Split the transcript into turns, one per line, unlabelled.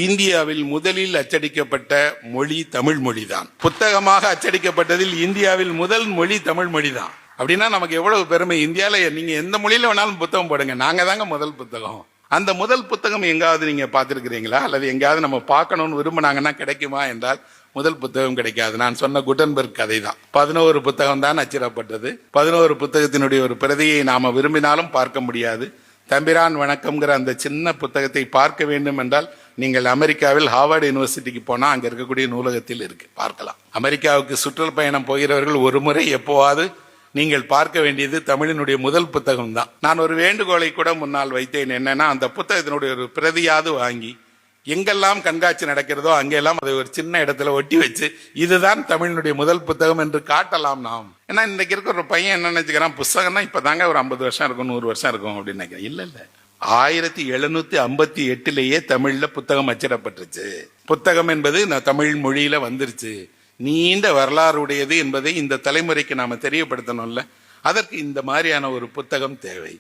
இந்தியாவில் முதலில் அச்சடிக்கப்பட்ட மொழி தமிழ் மொழிதான். புத்தகமாக அச்சடிக்கப்பட்டதில் இந்தியாவில் முதல் மொழி தமிழ் மொழிதான். அப்படின்னா நமக்கு எவ்வளவு பெருமை. இந்தியாவில நீங்க எந்த மொழியில வேணாலும் புத்தகம் போடுங்க, நாங்க தாங்க முதல் புத்தகம். அந்த முதல் புத்தகம் எங்காவது நீங்க பார்த்திருக்கிறீங்களா? அல்லது எங்காவது நம்ம பார்க்கணும்னு விரும்பினாங்கன்னா கிடைக்குமா என்றால் முதல் புத்தகம் கிடைக்காது. நான் சொன்ன குட்டன்பெர்க் கதை தான். 11 புத்தகம் தான் அச்சிடப்பட்டது. 11 புத்தகத்தினுடைய ஒரு பிரதியை நாம விரும்பினாலும் பார்க்க முடியாது. தம்பிரான் வணக்கம்ங்கிற அந்த சின்ன புத்தகத்தை பார்க்க வேண்டும் என்றால் நீங்கள் அமெரிக்காவில் ஹார்வர்ட் யூனிவர்சிட்டிக்கு போனா அங்க இருக்கக்கூடிய நூலகத்தில் இருக்கு, பார்க்கலாம். அமெரிக்காவுக்கு சுற்றுப்பயணம் போகிறவர்கள் ஒரு முறை எப்போவாது நீங்கள் பார்க்க வேண்டியது தமிழினுடைய முதல் புத்தகம் தான். நான் ஒரு வேண்டுகோளை கூட முன்னால் வைத்தேன். என்னன்னா, அந்த புத்தகத்தினுடைய ஒரு பிரதியாவது வாங்கி எங்கெல்லாம் கண்காட்சி நடக்கிறதோ அங்கெல்லாம் அதை ஒரு சின்ன இடத்துல ஒட்டி வச்சு இதுதான் தமிழினுடைய முதல் புத்தகம் என்று காட்டலாம் நாம். ஏன்னா இன்னைக்கு இருக்கிற ஒரு பையன் என்ன நினைச்சுக்கிறான், புத்தகம்னா இப்பதாங்க ஒரு 50 வருஷம் இருக்கும் 100 வருஷம் இருக்கும் அப்படின்னு நினைக்கிறேன். இல்ல 1758 தமிழ்ல புத்தகம் அச்சிடப்பட்டுருச்சு. புத்தகம் என்பது தமிழ் மொழியில வந்துருச்சு. நீண்ட வரலாறு உடையது என்பதை இந்த தலைமுறைக்கு நாம தெரியப்படுத்தணும்ல. அதற்கு இந்த மாதிரியான ஒரு புத்தகம் தேவை.